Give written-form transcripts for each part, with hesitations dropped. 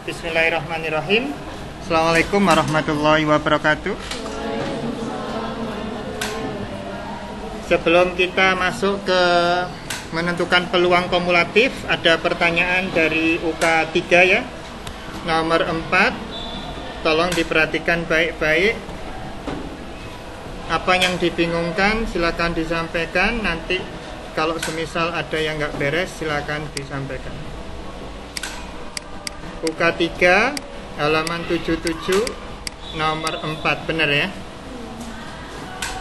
Bismillahirrahmanirrahim. Assalamualaikum warahmatullahi wabarakatuh. Sebelum kita masuk ke menentukan peluang kumulatif, ada pertanyaan dari UK 3 ya, nomor 4. Tolong diperhatikan baik-baik. Apa yang dibingungkan silakan disampaikan. Nanti kalau semisal ada yang nggak beres silakan disampaikan. UK 3 halaman 77 nomor 4, benar ya?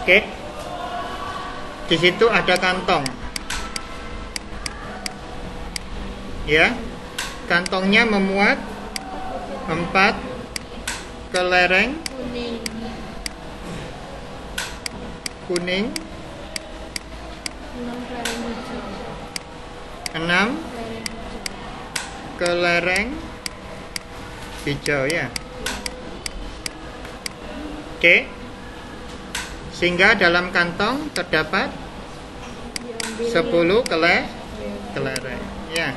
Oke. Di situ ada kantong. Ya. Kantongnya memuat 4 kelereng kuning, 6 kelereng hijau ya. Oke. Sehingga dalam kantong terdapat 10 kelereng ya.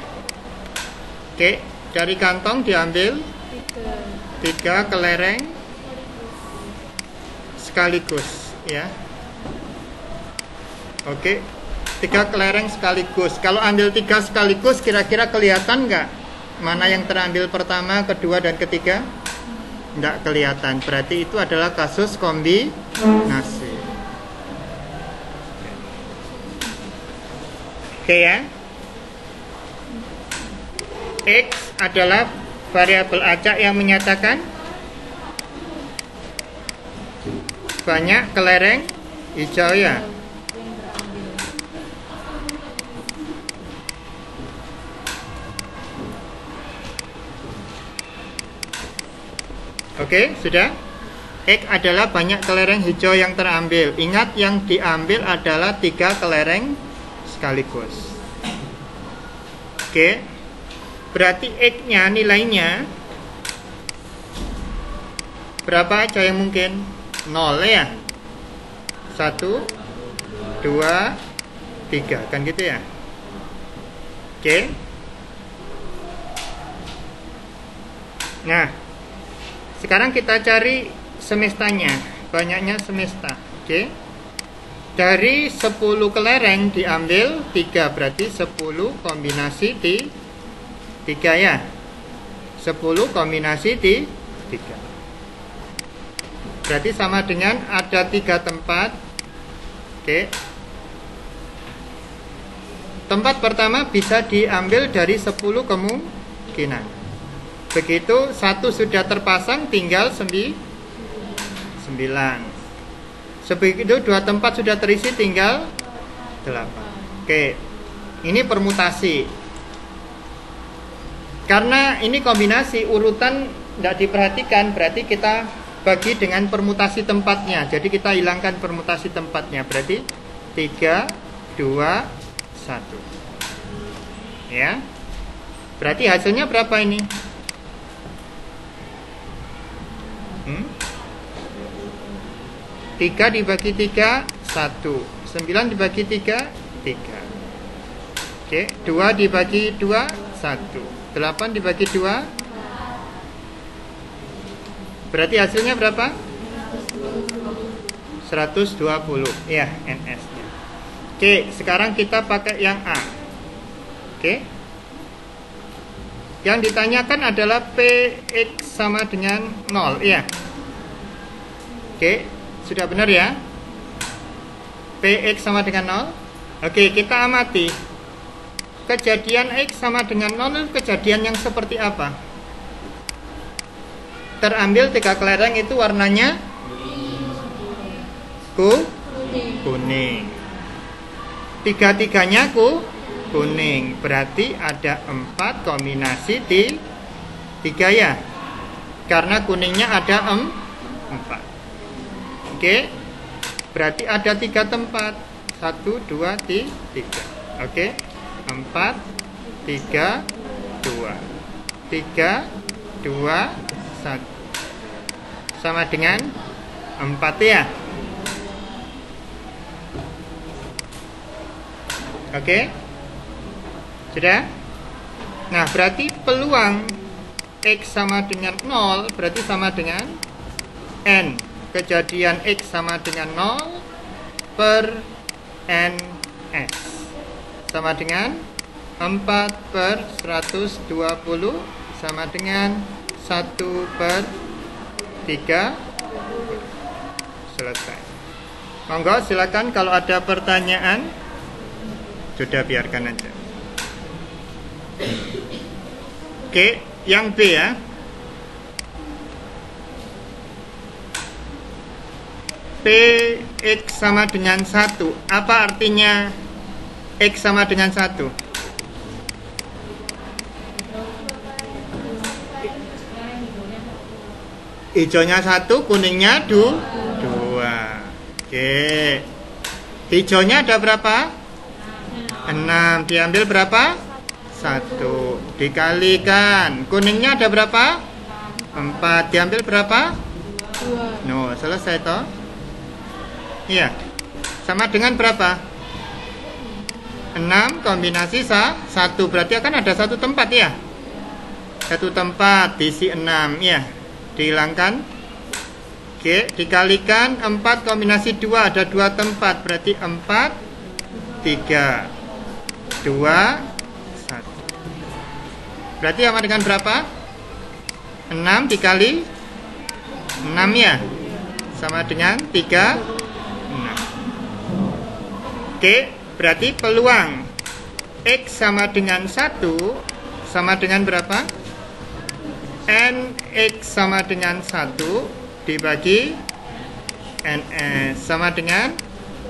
Oke, dari kantong diambil 3 kelereng sekaligus ya. Oke, 3 kelereng sekaligus. Kalau ambil 3 sekaligus, kira-kira kelihatan nggak mana yang terambil pertama, kedua, dan ketiga? Nggak kelihatan. Berarti itu adalah kasus kombinasi. Oke ya. X adalah variabel acak yang menyatakan banyak kelereng hijau ya. Oke, sudah. X adalah banyak kelereng hijau yang terambil. Ingat, yang diambil adalah 3 kelereng sekaligus. Oke. Berarti X-nya nilainya berapa aja yang mungkin? 0 ya. 1, 2, 3. Kan gitu ya. Oke. Nah, sekarang kita cari semestanya, banyaknya semesta. Oke. Dari 10 kelereng diambil 3, berarti 10 kombinasi di 3 ya. 10 kombinasi di 3. Berarti sama dengan ada 3 tempat. Oke. Tempat pertama bisa diambil dari 10 kemungkinan. Begitu 1 sudah terpasang, tinggal 9. Sebegitu 2 tempat sudah terisi, tinggal 8. Oke, ini permutasi. Karena ini kombinasi, urutan tidak diperhatikan, berarti kita bagi dengan permutasi tempatnya. Jadi kita hilangkan permutasi tempatnya. Berarti 3, 2, 1. Ya. Berarti hasilnya berapa ini? 3 dibagi 3, 1. 9 dibagi 3, 3. Oke, 2 dibagi 2, 1. 8 dibagi 2. Berarti hasilnya berapa? 120. Ya, NS-nya. Oke, sekarang kita pakai yang A. Oke. Yang ditanyakan adalah PX sama dengan 0, ya. Oke, sudah benar ya? PX sama dengan 0. Oke, kita amati. Kejadian X sama dengan 0 itu kejadian yang seperti apa? Terambil 3 kelereng itu warnanya kuning. 3-3-nya kuning. Berarti ada 4 kombinasi di 3 ya. Karena kuningnya ada 4. Oke. Berarti ada 3 tempat. 1, 2, 3. Oke. 4, 3, 2. 3, 2, 1. Sama dengan 4 ya. Oke. Sudah? Nah, berarti peluang X sama dengan 0 berarti sama dengan N. Kejadian X sama dengan 0 per NS sama dengan 4 per 120 sama dengan 1 per 3. Selesai. Monggo silakan kalau ada pertanyaan. Sudah, biarkan aja. Oke, yang B ya. X sama dengan 1. Apa artinya X sama dengan 1? Hijaunya 1, kuningnya 2. Oke. Hijaunya ada berapa? 6. Diambil berapa? 1. Dikalikan. Kuningnya ada berapa? 4. Diambil berapa? 2. No, selesai toh? Iya. Sama dengan berapa? 6 kombinasi 1. Berarti akan ada satu tempat ya. Satu tempat diisi 6 ya. Dihilangkan. Oke, dikalikan 4 kombinasi 2 ada 2 tempat. Berarti 4 3 2 1. Berarti sama dengan berapa? 6 dikali 6 ya. Sama dengan 3 Oke, berarti peluang X sama dengan 1 sama dengan berapa? NX sama dengan 1 dibagi NS sama dengan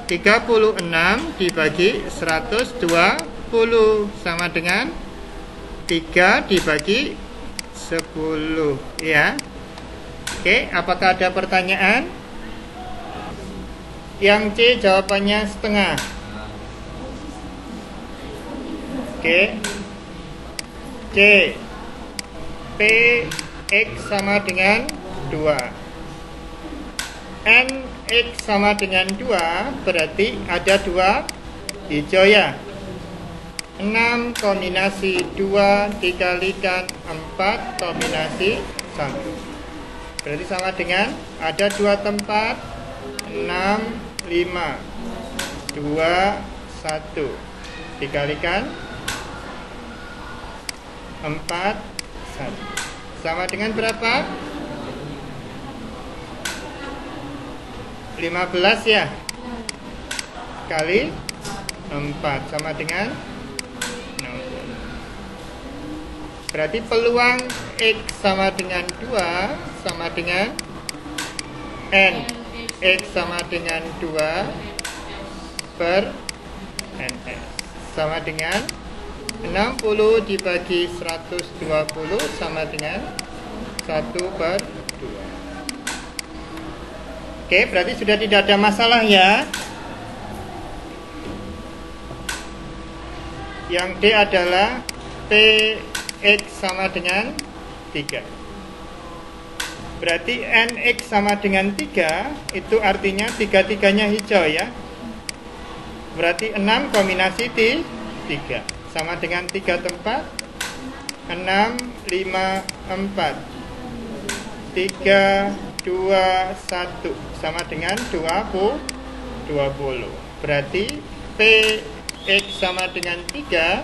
36 dibagi 120 sama dengan 3 dibagi 10 ya. Oke, apakah ada pertanyaan? Yang C jawabannya setengah. Oke. C. P X sama dengan 2. N X sama dengan 2 berarti ada 2 hijau ya. 6 kombinasi 2 dikalikan 4 kombinasi 1. Berarti sama dengan ada 2 tempat. 6 5 2 1 dikalikan 4 1 sama dengan berapa? 15 ya. Kali 4 sama dengan 60. Berarti peluang X sama dengan 2 sama dengan N. X sama dengan 2 per NS sama dengan 60 dibagi 120 sama dengan 1 per 2. Oke, berarti sudah tidak ada masalah ya. Yang D adalah PX sama dengan 3. Berarti NX sama dengan 3. Itu artinya 3-3-nya hijau ya. Berarti 6 kombinasi 3 sama dengan 3 tempat. 6 5 4 3 2 1 sama dengan 20. Berarti PX sama dengan 3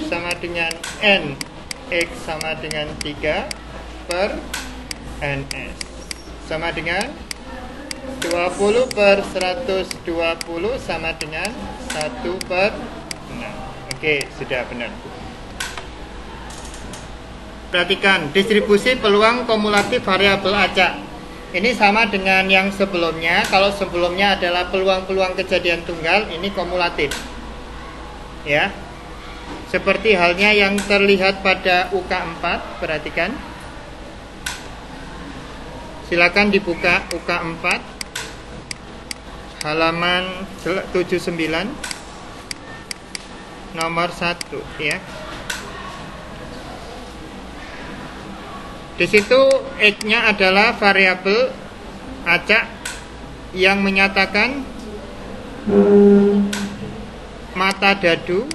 sama dengan NX sama dengan 3 per NS sama dengan 20 per 120 sama dengan 1 per 6. Oke, sudah benar. Perhatikan distribusi peluang kumulatif variabel acak. Ini sama dengan yang sebelumnya. Kalau sebelumnya adalah peluang-peluang kejadian tunggal, ini kumulatif. Ya. Seperti halnya yang terlihat pada UK4, perhatikan. Silakan dibuka UK4 halaman 79 nomor 1 ya. Di situ X-nya adalah variabel acak yang menyatakan mata dadu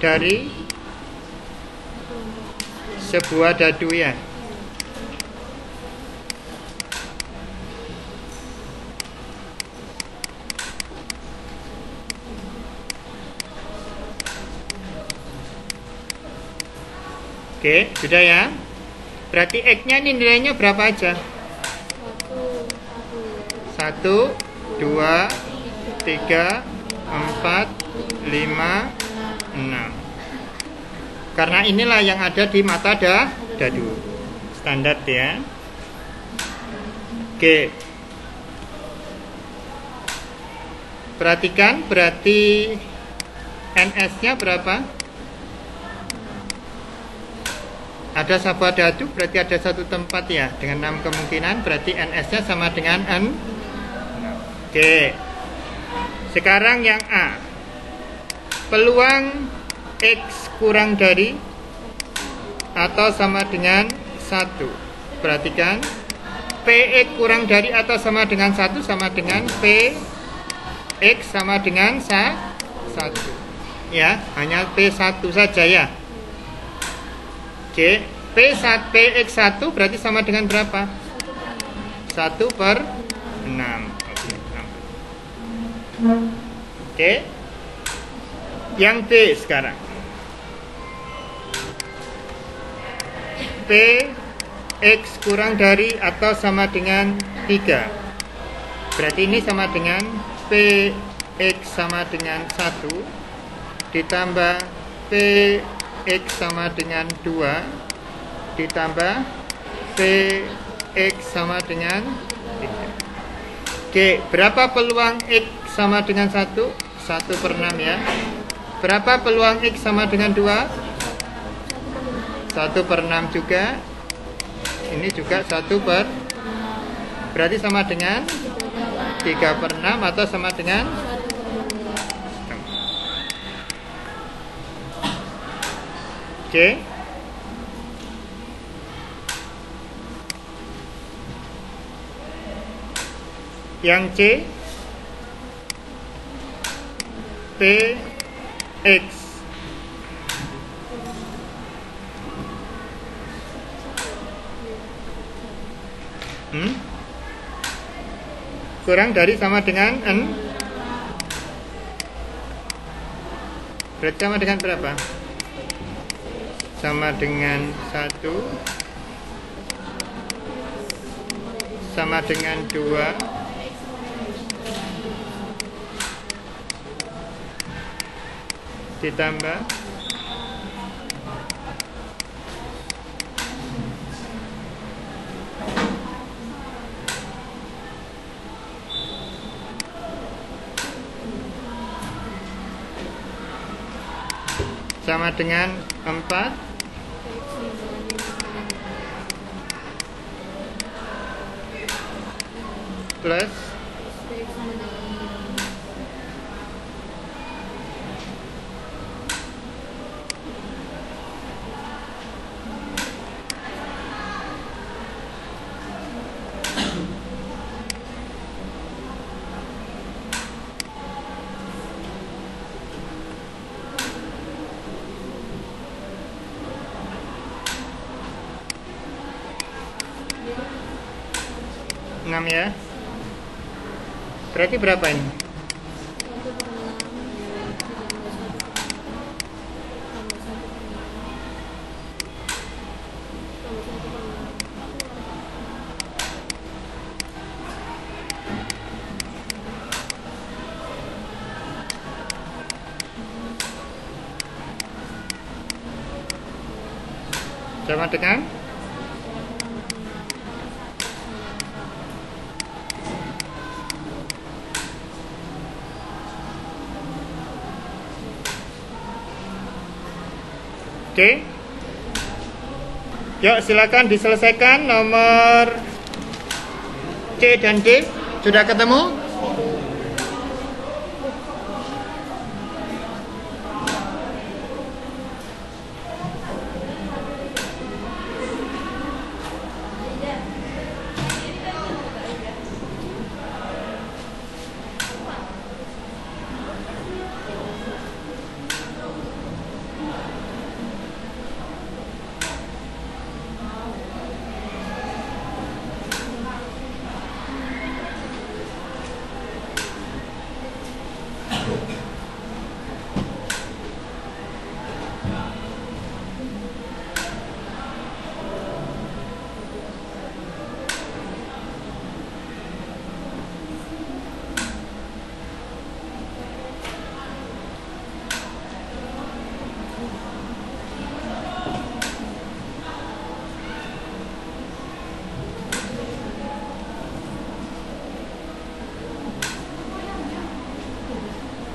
dari sebuah dadu ya. Oke, sudah ya. Berarti X-nya ini nilainya berapa aja? 1, 2, 3, 4, 5, 6. Karena inilah yang ada di mata dadu. Standar ya. Oke. Perhatikan, berarti NS-nya berapa? Ada sebuah dadu, berarti ada satu tempat ya. Dengan 6 kemungkinan, berarti NS-nya sama dengan N. Oke. Sekarang yang A. Peluang X kurang dari atau sama dengan 1. Perhatikan. PX kurang dari atau sama dengan 1 sama dengan PX sama dengan 1. Ya, hanya P1 saja ya. Oke, PX1 berarti sama dengan berapa? 1/6. Oke. Yang B sekarang. PX kurang dari atau sama dengan 3. Berarti ini sama dengan PX sama dengan 1 ditambah PX sama dengan 2 ditambah PX sama dengan 3. Oke, berapa peluang X sama dengan 1? 1/6 ya. Berapa peluang X sama dengan 2? 1/6 juga. Ini juga 1/, berarti sama dengan 3/6 atau sama dengan. Oke. Yang C, PX kurang dari sama dengan N. Berarti sama dengan berapa? Sama dengan 1, sama dengan 2, ditambah sama dengan 4 plus enam ya. Berarti berapa ini? Sama dengan oke. Yuk silakan diselesaikan nomor C dan D. Sudah ketemu?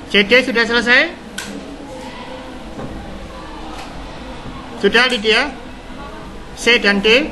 CD sudah selesai? Sudah Lydia? C dan D?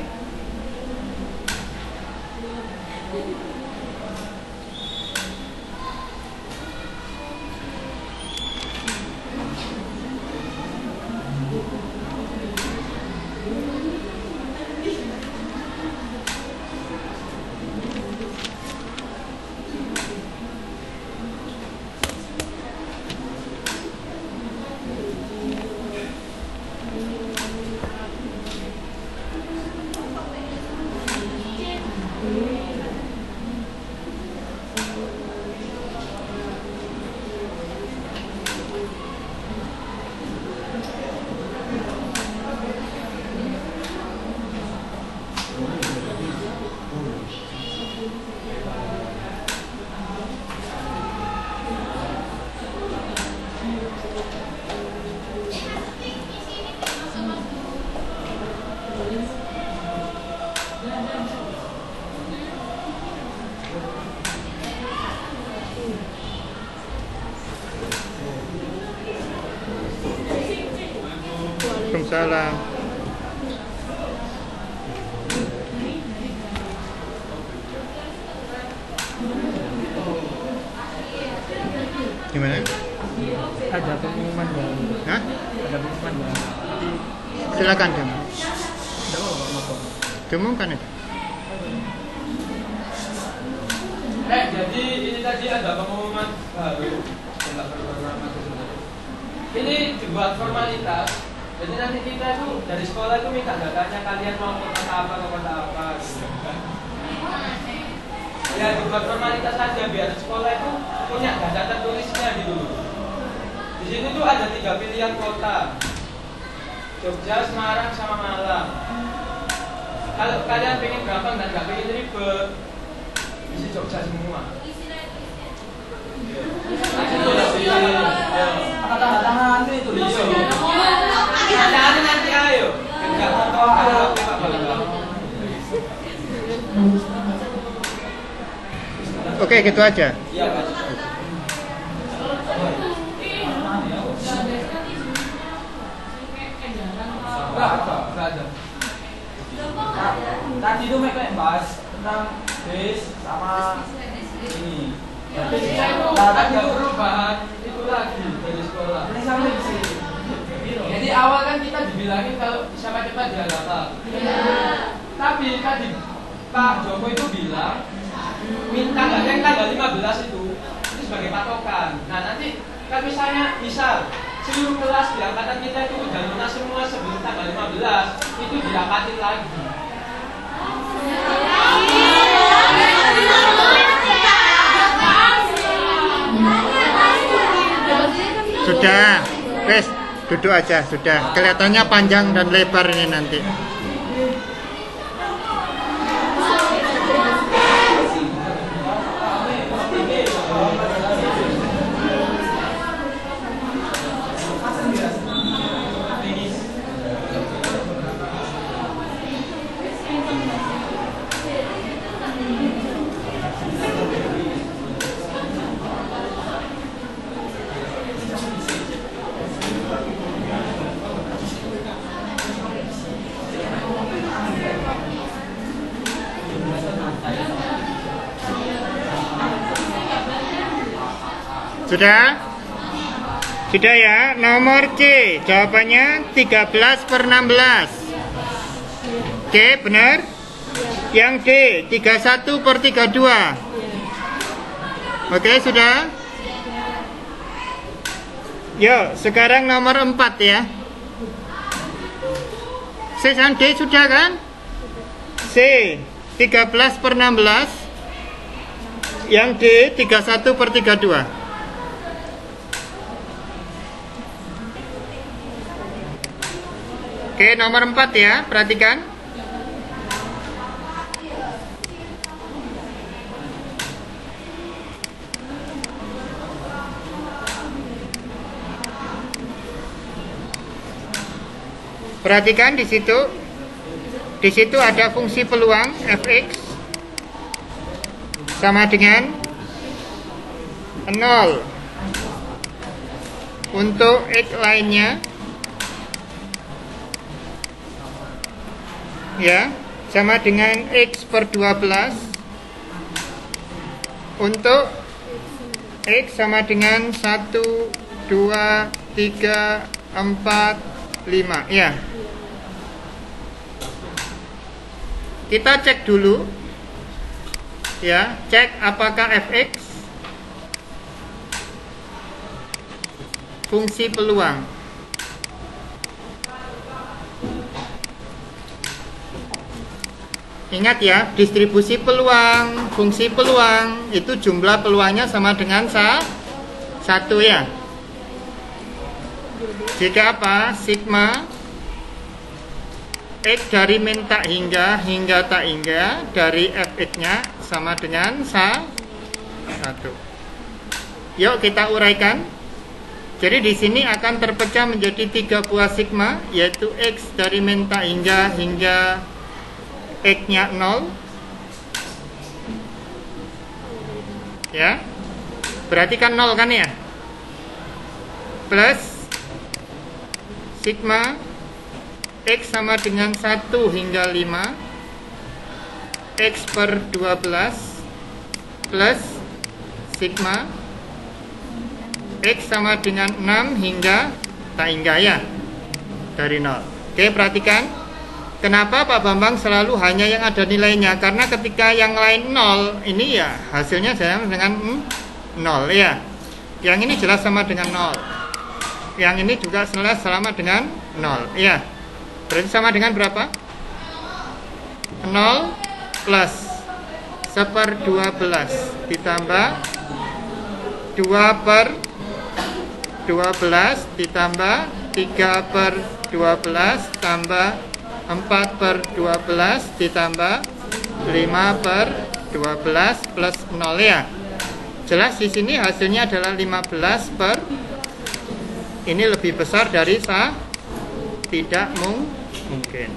Waalaikumsalam. Gimana? Ada pengumuman baru. Hah? Ada pengumuman baru. Silakan Dem. Ada apa? Diumumkan itu. Jadi ini tadi ada pengumuman baru. Ini dibuat formalitas. Jadi nanti kita itu dari sekolah itu minta datanya kalian mau ke kota apa ke kota apa. Ya dibuat formalitas saja biar sekolah itu punya data tertulisnya gitu. Di sini tuh ada 3 pilihan kota, Jogja, Semarang, sama Malang. Kalau kalian pengen gampang dan nggak pengen ribet, isi Jogja semua. Tanda tangan itu. Tangan nanti ayo. Enggak mau apa Oke, gitu aja. Iya, Pak. Enggak ada. Tadi itu mereka bahas tentang bis sama ini. Ada perubahan itu lagi dari sekolah. Ini sama isi. Jadi awal kan kita dibilangin kalau bisa cepat dia hafal. Tapi tadi Pak Joko itu bilang minta yang tanggal 15 itu sebagai patokan. Nah nanti kan misal seluruh kelas di angkatan kita itu udah lunas semua sebelum tanggal 15 itu dirapatin lagi. Sudah, wes duduk aja, sudah. Kelihatannya panjang dan lebar ini nanti. Sudah? Sudah ya? Nomor C, jawabannya 13/16. Oke, benar? Yang D, 31/32. Oke, sudah? Yuk, sekarang nomor 4 ya. C dan D sudah kan? C, 13/16. Yang D, 31/32. Oke, nomor 4 ya, perhatikan. Perhatikan di situ. Di situ ada fungsi peluang fx sama dengan 0. Untuk X lainnya ya sama dengan X per 12. Untuk X sama dengan 1, 2, 3, 4, 5 ya. Kita cek dulu ya, cek apakah fx fungsi peluang. Ingat ya, distribusi peluang, fungsi peluang itu jumlah peluangnya sama dengan 1 ya. Jika apa? Sigma X dari min tak hingga tak hingga dari fx-nya sama dengan 1. Yuk kita uraikan. Jadi di sini akan terpecah menjadi 3 buah sigma, yaitu X dari min tak hingga X-nya 0 ya, berarti kan 0 kan ya, plus sigma X sama dengan 1 hingga 5 X per 12 plus sigma X sama dengan 6 hingga tak hingga ya, dari 0. Oke, perhatikan kenapa Pak Bambang selalu hanya yang ada nilainya, karena ketika yang lain 0 ini ya hasilnya sama dengan 0 ya. Yang ini jelas sama dengan 0, yang ini juga jelas sama dengan 0 ya. Berarti sama dengan berapa? 0 plus 1/12 ditambah 2 per 12 ditambah 3 per 12 tambah 4 per 12 ditambah 5 per 12 plus 0 ya. Jelas di sini hasilnya adalah 15 per, ini lebih besar dari tidak mungkin,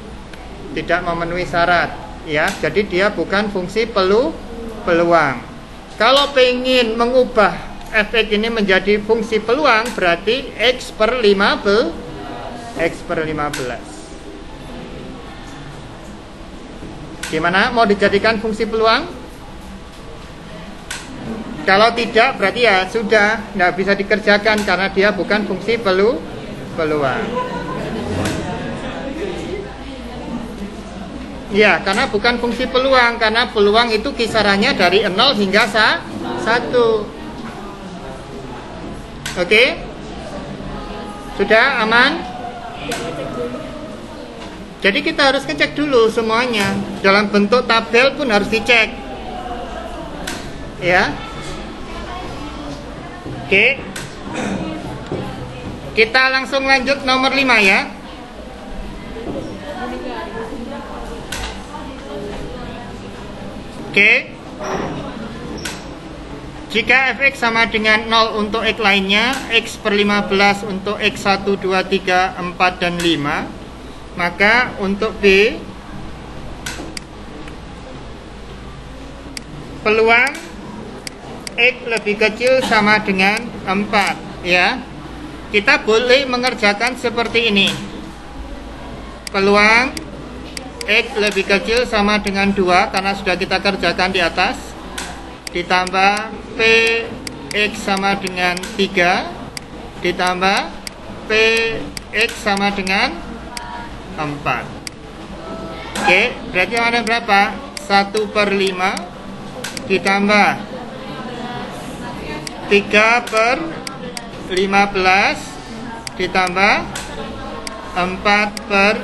tidak memenuhi syarat ya. Jadi dia bukan fungsi peluang. Kalau pengen mengubah fx ini menjadi fungsi peluang, berarti X per 15. Gimana? Mau dijadikan fungsi peluang? Kalau tidak, berarti ya sudah, tidak bisa dikerjakan karena dia bukan fungsi peluang. Ya, karena bukan fungsi peluang, karena peluang itu kisarannya dari 0 hingga 1. Oke? Sudah aman? Jadi kita harus ngecek dulu semuanya. Dalam bentuk tabel pun harus dicek. Ya. Oke. Kita langsung lanjut nomor 5 ya. Oke. Jika fx sama dengan 0 untuk x lainnya, x per 15 untuk x 1, 2, 3, 4, dan 5, maka untuk B peluang x lebih kecil sama dengan 4 ya. Kita boleh mengerjakan seperti ini. Peluang x lebih kecil sama dengan 2 karena sudah kita kerjakan di atas, ditambah P X sama dengan 3 ditambah P X sama dengan 4. Oke, berarti ada berapa? 1 per 5 ditambah 3 per 15 ditambah 4 per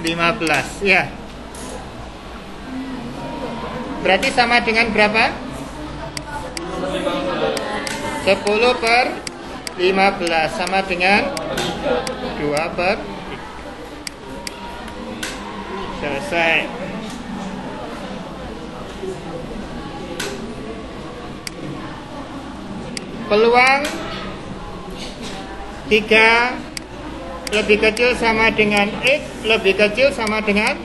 15 ya. Berarti sama dengan berapa? 10 per 15 sama dengan 2 per 3. Selesai. Peluang 3 lebih kecil sama dengan X lebih kecil sama dengan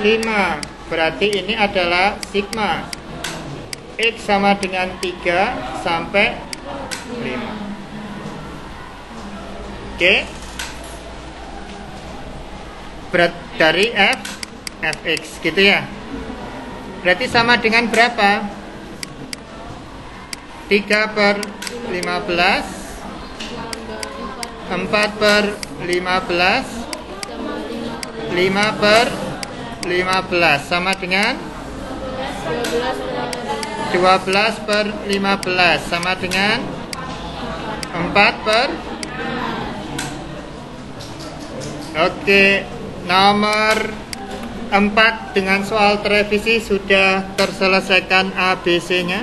5. Berarti ini adalah sigma X sama dengan 3 sampai 5. Oke. Berat dari fx gitu ya. Berarti sama dengan berapa? 3 per 15, 4 per 15, 5 per 15 sama dengan 12 per 15 sama dengan 4 per. Oke, nomor 4 dengan soal televisi sudah terselesaikan ABC-nya.